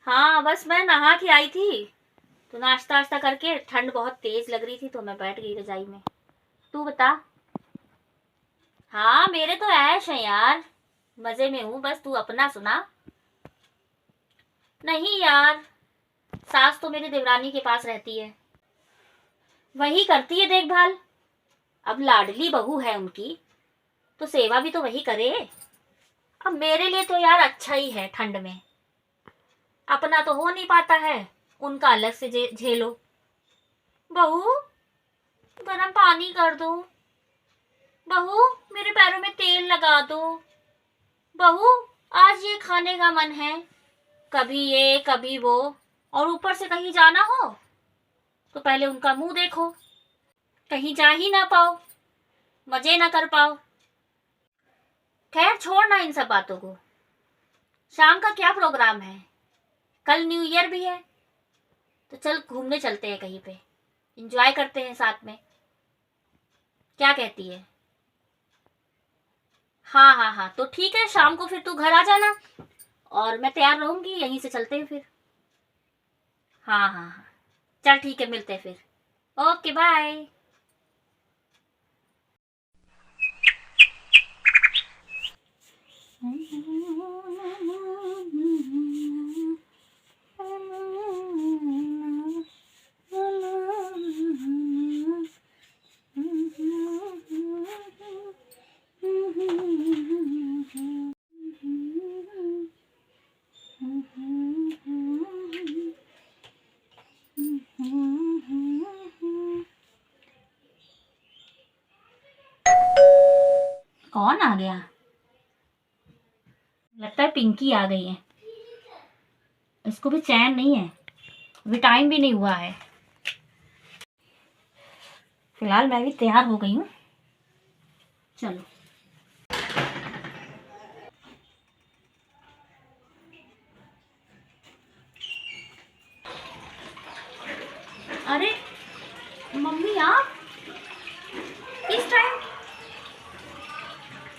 हाँ, बस मैं नहा के आई थी तो नाश्ता वाश्ता करके, ठंड बहुत तेज लग रही थी तो मैं बैठ गई रजाई में। तू बता। हाँ, मेरे तो ऐश है यार, मजे में हूँ, बस तू अपना सुना। नहीं यार, सास तो मेरी देवरानी के पास रहती है, वही करती है देखभाल। अब लाडली बहू है उनकी, तो सेवा भी तो वही करे। अब मेरे लिए तो यार अच्छा ही है ठंड में, अपना तो हो नहीं पाता है, उनका अलग से झेलो। बहू, गरम पानी कर दो। बहू, मेरे पैरों में तेल लगा दो। बहू, आज ये खाने का मन है। कभी ये कभी वो, और ऊपर से कहीं जाना हो तो पहले उनका मुंह देखो, कहीं जा ही ना पाओ, मजे ना कर पाओ। खैर छोड़ ना इन सब बातों को। शाम का क्या प्रोग्राम है? कल न्यू ईयर भी है, तो चल घूमने चलते हैं कहीं पे, एंजॉय करते हैं साथ में। क्या कहती है? हाँ हाँ हाँ, तो ठीक है, शाम को फिर तू घर आ जाना और मैं तैयार रहूंगी, यहीं से चलते हैं फिर। हाँ हाँ हाँ, चल ठीक है, मिलते हैं फिर। Okay bye. कौन आ गया? लगता है पिंकी आ गई है। इसको भी चैन नहीं है, अभी टाइम भी नहीं हुआ है। फिलहाल मैं भी तैयार हो गई हूँ, चलो। अरे मम्मी, आप इस टाइम?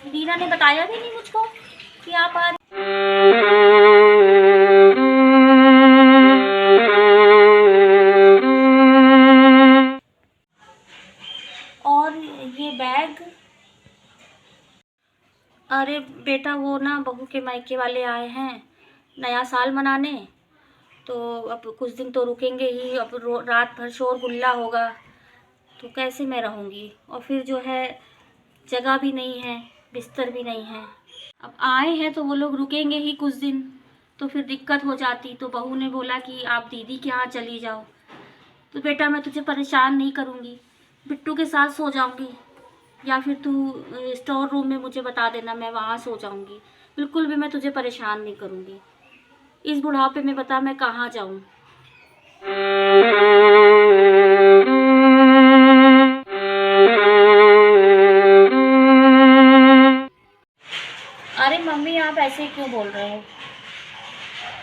दीना ने बताया भी नहीं मुझको कि आप आ रहे। और ये बैग? अरे बेटा, वो ना बहू के मायके वाले आए हैं नया साल मनाने, तो अब कुछ दिन तो रुकेंगे ही। अब रात भर शोर गुल्ला होगा, तो कैसे मैं रहूँगी? और फिर जो है, जगह भी नहीं है, बिस्तर भी नहीं है। अब आए हैं तो वो लोग रुकेंगे ही कुछ दिन, तो फिर दिक्कत हो जाती। तो बहू ने बोला कि आप दीदी के यहाँ चली जाओ। तो बेटा, मैं तुझे परेशान नहीं करूँगी, बिट्टू के साथ सो जाऊँगी, या फिर तू स्टोर रूम में मुझे बता देना, मैं वहाँ सो जाऊँगी। बिल्कुल भी मैं तुझे परेशान नहीं करूँगी। इस बुढ़ापे में बता मैं कहाँ जाऊँ? अरे मम्मी, आप ऐसे क्यों बोल रहे हो?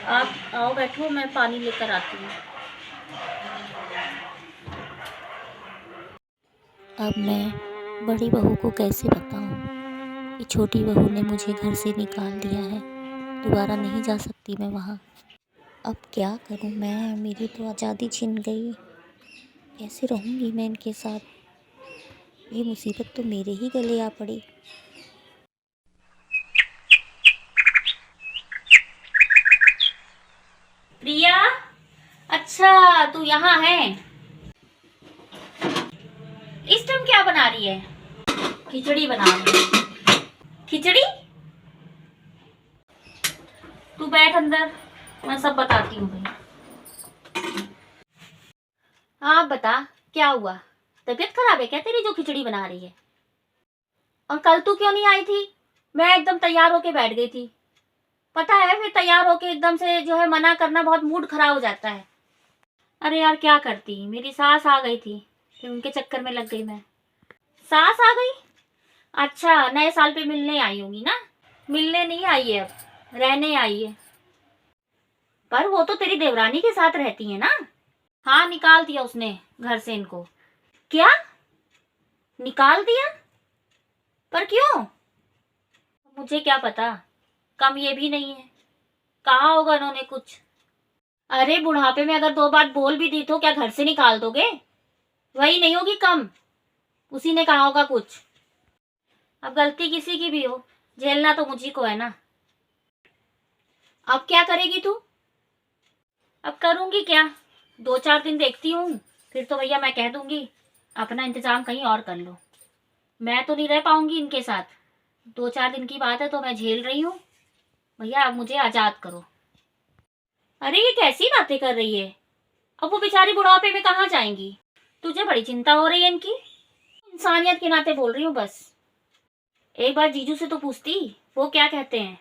आप आओ, बैठो, मैं पानी लेकर आती हूँ। अब मैं बड़ी बहू को कैसे बताऊं कि छोटी बहू ने मुझे घर से निकाल दिया है, दोबारा नहीं जा सकती मैं वहाँ। अब क्या करूं मैं? मेरी तो आज़ादी छिन गई, कैसे रहूंगी मैं इनके साथ? ये मुसीबत तो मेरे ही गले आ पड़ी। प्रिया, अच्छा तू यहाँ है? इस टाइम क्या बना रही है? खिचड़ी बना रही है? खिचड़ी? तू बैठ अंदर, मैं सब बताती हूँ भाई। हाँ बता, क्या हुआ? तबीयत खराब है क्या तेरी, जो खिचड़ी बना रही है? और कल तू क्यों नहीं आई थी? मैं एकदम तैयार होके बैठ गई थी। पता है, फिर तैयार होके एकदम से जो है मना करना, बहुत मूड खराब हो जाता है। अरे यार क्या करती, मेरी सास आ गई थी, फिर उनके चक्कर में लग गई मैं। सास आ गई? अच्छा, नए साल पे मिलने आई होंगी ना? मिलने नहीं आई है, अब रहने आई है। पर वो तो तेरी देवरानी के साथ रहती है ना? हाँ, निकाल दिया उसने घर से इनको। क्या? निकाल दिया? पर क्यों? मुझे क्या पता, कम ये भी नहीं है, कहा होगा उन्होंने कुछ। अरे बुढ़ापे में अगर 2 बात बोल भी दी तो क्या घर से निकाल दोगे? वही नहीं होगी कम, उसी ने कहा होगा कुछ। अब गलती किसी की भी हो, झेलना तो मुझी को है ना। अब क्या करेगी तू? अब करूंगी क्या, 2-4 दिन देखती हूँ, फिर तो भैया मैं कह दूंगी अपना इंतजाम कहीं और कर लो। मैं तो नहीं रह पाऊंगी इनके साथ। 2-4 दिन की बात है तो मैं झेल रही हूँ। भैया अब मुझे आजाद करो। अरे ये कैसी बातें कर रही है? अब वो बेचारी बुढ़ापे में कहाँ जाएंगी? तुझे बड़ी चिंता हो रही है इनकी? इंसानियत के नाते बोल रही हूँ बस। एक बार जीजू से तो पूछती, वो क्या कहते हैं।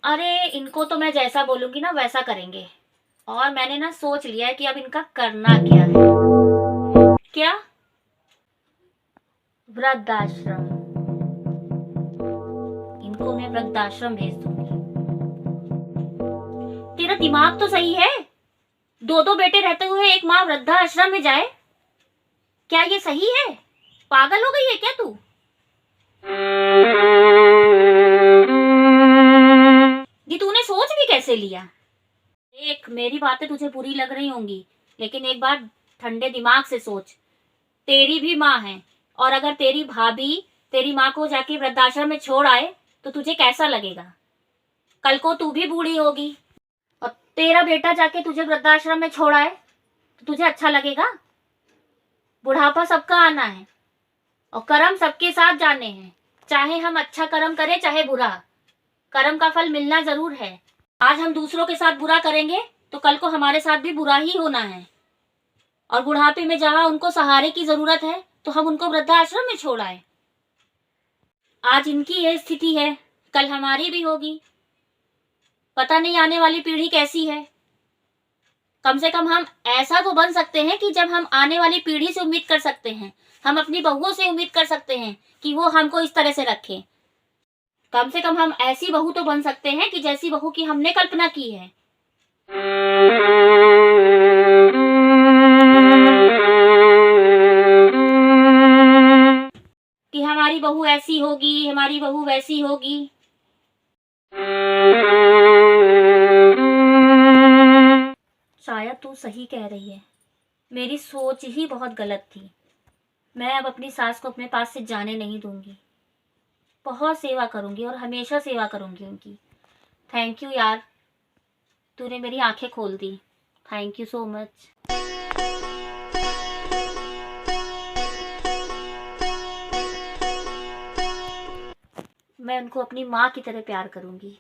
अरे इनको तो मैं जैसा बोलूंगी ना वैसा करेंगे। और मैंने ना सोच लिया है कि अब इनका करना क्या है। क्या? वृद्धाश्रम। इनको मैं वृद्धाश्रम भेज दूंगी। तेरा दिमाग तो सही है? 2 बेटे रहते हुए एक माँ वृद्धाश्रम में जाए, क्या ये सही है? पागल हो गई है क्या तू? ये तूने सोच भी कैसे लिया? एक मेरी बातें तुझे बुरी लग रही होंगी, लेकिन एक बार ठंडे दिमाग से सोच। तेरी भी माँ है, और अगर तेरी भाभी तेरी माँ को जाके वृद्धाश्रम में छोड़ आए तो तुझे कैसा लगेगा? कल को तू भी बूढ़ी होगी और तेरा बेटा जाके तुझे वृद्धाश्रम में छोड़ आए तो तुझे अच्छा लगेगा? बुढ़ापा सबका आना है और कर्म सबके साथ जाने हैं। चाहे हम अच्छा कर्म करें चाहे बुरा, कर्म का फल मिलना जरूर है। आज हम दूसरों के साथ बुरा करेंगे तो कल को हमारे साथ भी बुरा ही होना है। और बुढ़ापे में जहां उनको सहारे की जरूरत है तो हम उनको वृद्धाश्रम में छोड़ आए। आज इनकी ये स्थिति है, कल हमारी भी होगी। पता नहीं आने वाली पीढ़ी कैसी है। कम से कम हम ऐसा तो बन सकते हैं कि जब हम आने वाली पीढ़ी से उम्मीद कर सकते हैं, हम अपनी बहुओं से उम्मीद कर सकते हैं कि वो हमको इस तरह से रखें। कम से कम हम ऐसी बहू तो बन सकते हैं कि जैसी बहू की हमने कल्पना की है। कि हमारी बहू ऐसी होगी, हमारी बहू वैसी होगी। शायद तू सही कह रही है, मेरी सोच ही बहुत गलत थी। मैं अब अपनी सास को अपने पास से जाने नहीं दूंगी। बहुत सेवा करूंगी और हमेशा सेवा करूंगी उनकी। थैंक यू यार, तूने मेरी आंखें खोल दी। Thank you so much. मैं उनको अपनी माँ की तरह प्यार करूंगी।